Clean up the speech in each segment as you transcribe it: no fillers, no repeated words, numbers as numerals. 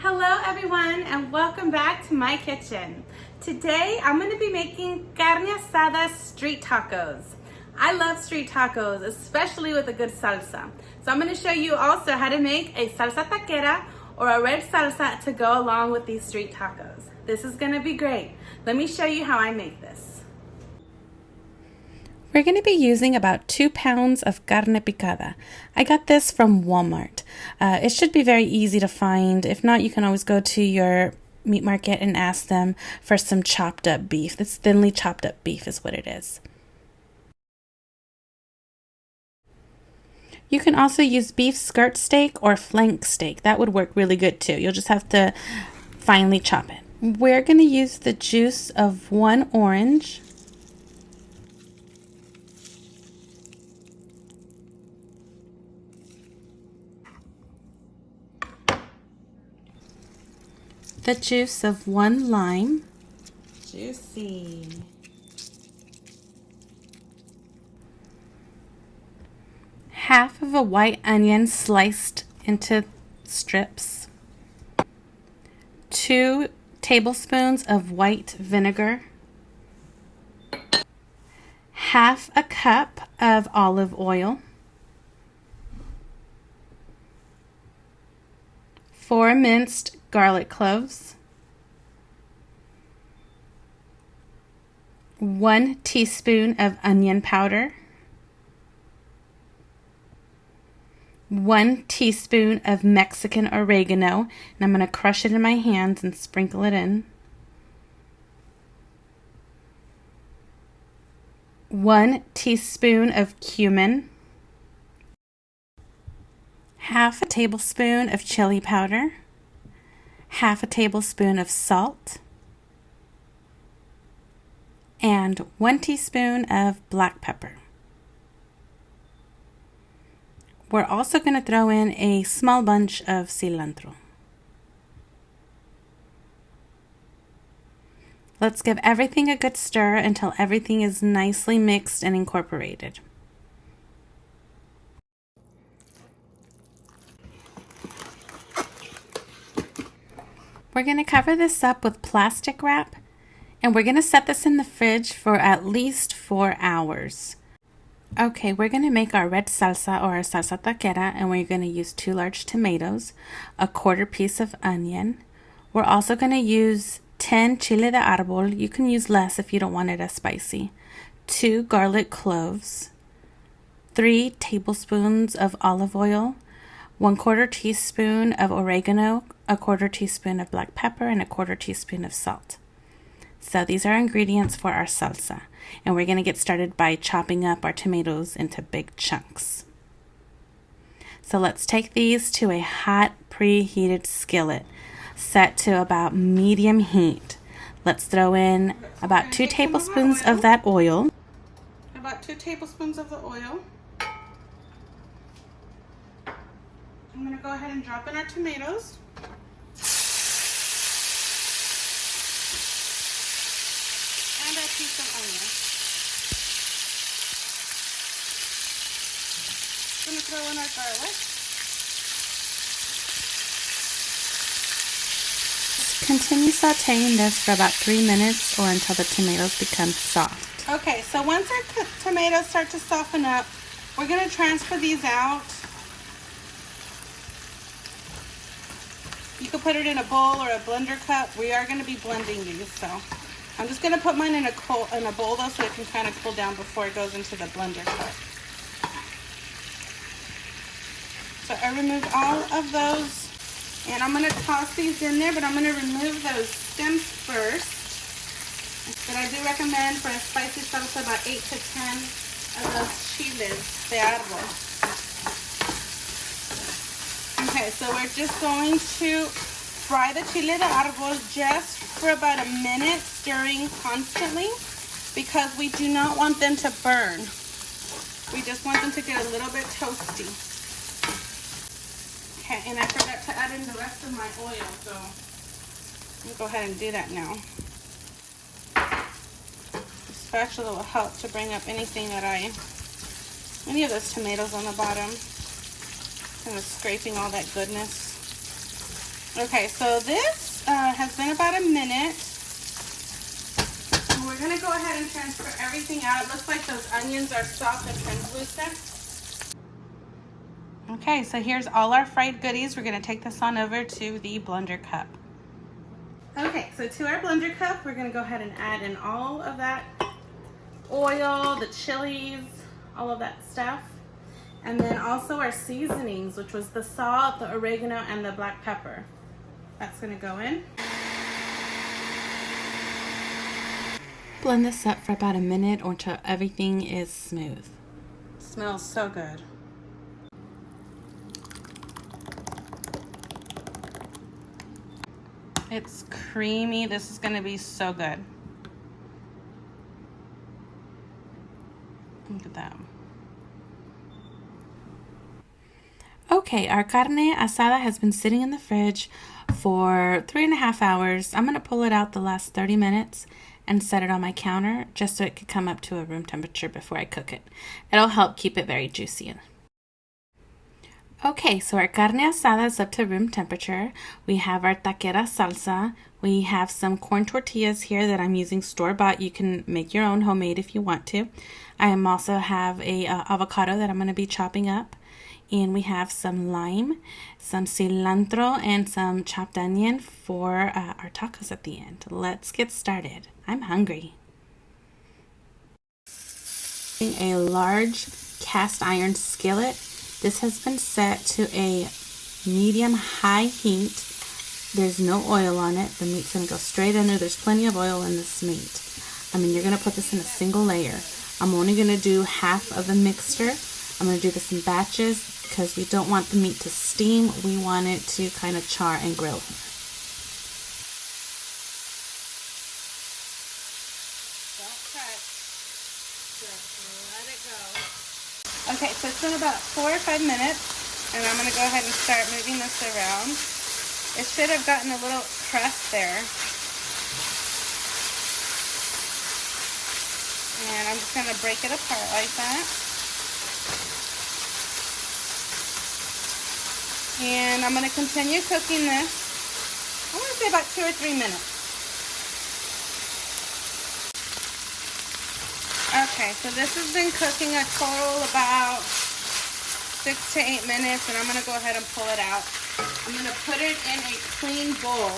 Hello everyone and welcome back to my kitchen. Today I'm going to be making Carne Asada Street Tacos. I love street tacos, especially with a good salsa. So I'm going to show you also how to make a Salsa Taquera or a Red Salsa to go along with these street tacos. This is going to be great. Let me show you how I make this. We're going to be using about 2 pounds of carne picada. I got this from Walmart. It should be very easy to find. If not, you can always go to your meat market and ask them for some chopped up beef. This thinly chopped up beef is what it is. You can also use beef skirt steak or flank steak. That would work really good too. You'll just have to finely chop it. We're going to use the juice of 1 orange, the juice of 1 lime, Juicy. half of a white onion sliced into strips, 2 tablespoons of white vinegar, half a cup of olive oil, 4 minced garlic cloves, 1 teaspoon of onion powder, 1 teaspoon of Mexican oregano, and I'm going to crush it in my hands and sprinkle it in. 1 teaspoon of cumin, half a tablespoon of chili powder, half a tablespoon of salt, and 1 teaspoon of black pepper. We're also going to throw in a small bunch of cilantro. Let's give everything a good stir until everything is nicely mixed and incorporated. We're going to cover this up with plastic wrap, and we're going to set this in the fridge for at least 4 hours. Okay, we're going to make our red salsa or our salsa taquera, and we're going to use 2 large tomatoes, a 1/4 piece of onion. We're also going to use 10 chile de arbol. You can use less if you don't want it as spicy. 2 garlic cloves, 3 tablespoons of olive oil, 1/4 teaspoon of oregano, a 1/4 teaspoon of black pepper, and a 1/4 teaspoon of salt. So these are ingredients for our salsa, and we're going to get started by chopping up our tomatoes into big chunks. So let's take these to a hot preheated skillet set to about medium heat. Let's throw in about 2 tablespoons of that oil. About 2 tablespoons of the oil. I'm going to go ahead and drop in our tomatoes. And a piece of onion. I'm going to throw in our garlic. Continue sauteing this for about 3 minutes or until the tomatoes become soft. Okay, so once our tomatoes start to soften up, we're going to transfer these out. You can put it in a bowl or a blender cup. We are going to be blending these, so I'm just going to put mine in a bowl though, so it can kind of cool down before it goes into the blender cup. So I removed all of those, and I'm going to toss these in there, but I'm going to remove those stems first. But I do recommend for a spicy salsa about 8 to 10 of those chiles de arbol. Okay, so we're just going to fry the chile de arbol just for about a minute, stirring constantly, because we do not want them to burn. We just want them to get a little bit toasty. Okay, and I forgot to add in the rest of my oil, so let me go ahead and do that now. The spatula will help to bring up any of those tomatoes on the bottom. Kind of scraping all that goodness. Okay, so this has been about a minute. And we're gonna go ahead and transfer everything out. It looks like those onions are soft and translucent. Okay, so here's all our fried goodies. We're gonna take this on over to the blender cup. Okay, so to our blender cup, we're gonna go ahead and add in all of that oil, the chilies, all of that stuff. And then also our seasonings, which was the salt, the oregano, and the black pepper. That's gonna go in. Blend this up for about a minute or until everything is smooth. It smells so good. It's creamy. This is gonna be so good. Look at that. Okay, our carne asada has been sitting in the fridge for 3.5 hours. I'm gonna pull it out the last 30 minutes and set it on my counter just so it could come up to a room temperature before I cook it. It'll help keep it very juicy. Okay, so our carne asada is up to room temperature. We have our taquera salsa. We have some corn tortillas here that I'm using store-bought. You can make your own homemade if you want to. I also have a avocado that I'm going to be chopping up. And we have some lime, some cilantro, and some chopped onion for our tacos at the end. Let's get started. I'm hungry. A large cast iron skillet. This has been set to a medium-high heat. There's no oil on it. The meat's going to go straight under. There's plenty of oil in this meat. I mean, you're going to put this in a single layer. I'm only going to do half of the mixture. I'm going to do this in batches because we don't want the meat to steam. We want it to kind of char and grill. Don't cut. Just let it go. Okay, so it's been about 4 or 5 minutes, and I'm going to go ahead and start moving this around. It should have gotten a little crust there. And I'm just going to break it apart like that. And I'm going to continue cooking this, I'm going to say about 2 or 3 minutes. Okay, so this has been cooking a total about 6 to 8 minutes, and I'm going to go ahead and pull it out. I'm going to put it in a clean bowl.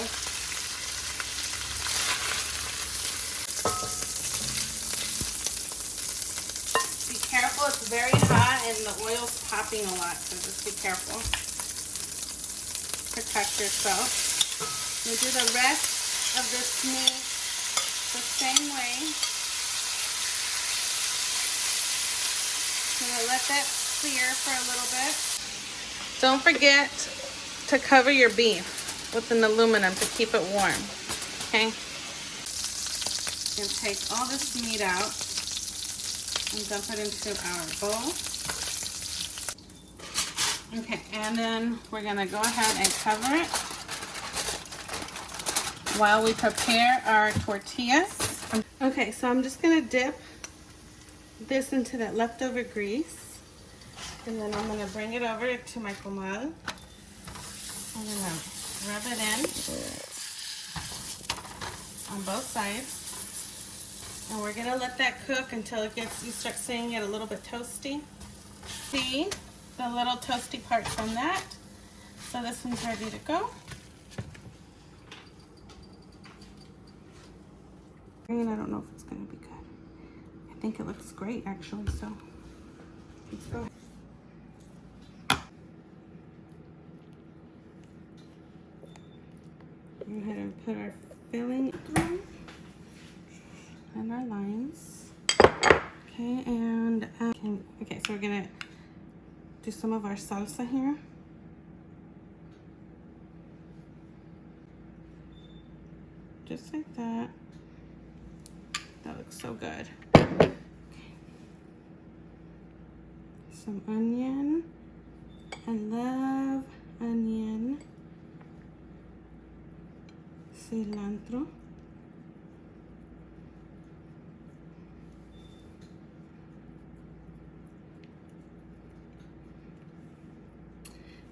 Be careful, it's very hot and the oil's popping a lot, so just be careful. Protect yourself. You do the rest of this meat the same way. I'm going to let that sear for a little bit. Don't forget to cover your beef with an aluminum to keep it warm. Okay? And take all this meat out and dump it into our bowl. Okay, and then we're going to go ahead and cover it while we prepare our tortillas. Okay, so I'm just going to dip this into that leftover grease, and then I'm going to bring it over to my comal. I'm going to rub it in on both sides, and we're going to let that cook until it gets, you start seeing it a little bit toasty. See the little toasty parts from that? So this one's ready to go. And I don't know if it's going to be good. I think it looks great actually, so let's go ahead. Go ahead and put our filling through and our limes. Okay, and okay, so we're gonna do some of our salsa here. Just like that. That looks so good. Okay. Some onion. I love onion. Cilantro.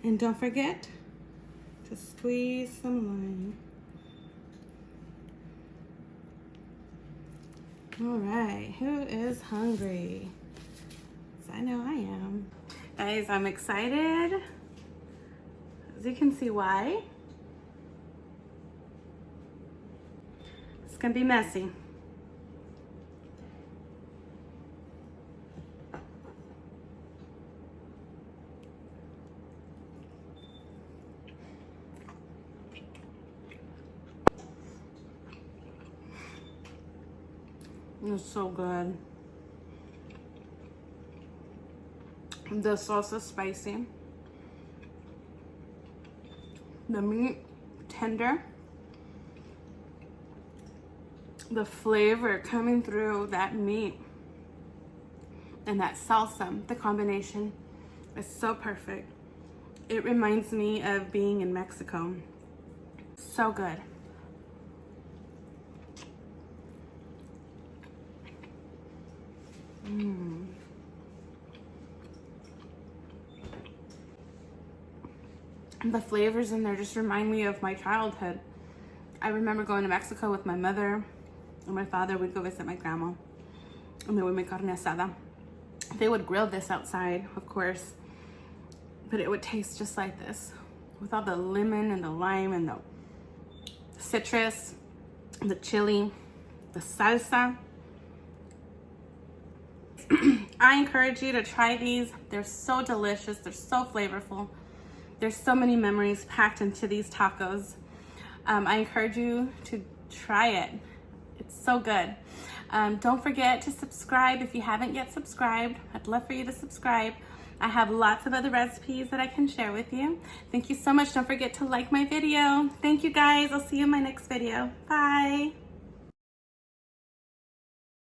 And don't forget Just squeeze some lime. All right, who is hungry? 'Cause I know I am. Guys, I'm excited. As you can see why. It's gonna be messy. It's so good. The salsa spicy. The meat tender. The flavor coming through that meat and that salsa, the combination is so perfect. It reminds me of being in Mexico. So good. The flavors in there just remind me of my childhood. I remember going to Mexico with my mother and my father. We'd go visit my grandma, and they would make carne asada. They would grill this outside, of course, but it would taste just like this, with all the lemon and the lime and the citrus, the chili, the salsa. I encourage you to try these. They're so delicious. They're so flavorful. There's so many memories packed into these tacos. I encourage you to try it. It's so good. Don't forget to subscribe if you haven't yet subscribed. I'd love for you to subscribe. I have lots of other recipes that I can share with you. Thank you so much. Don't forget to like my video. Thank you guys. I'll see you in my next video. Bye.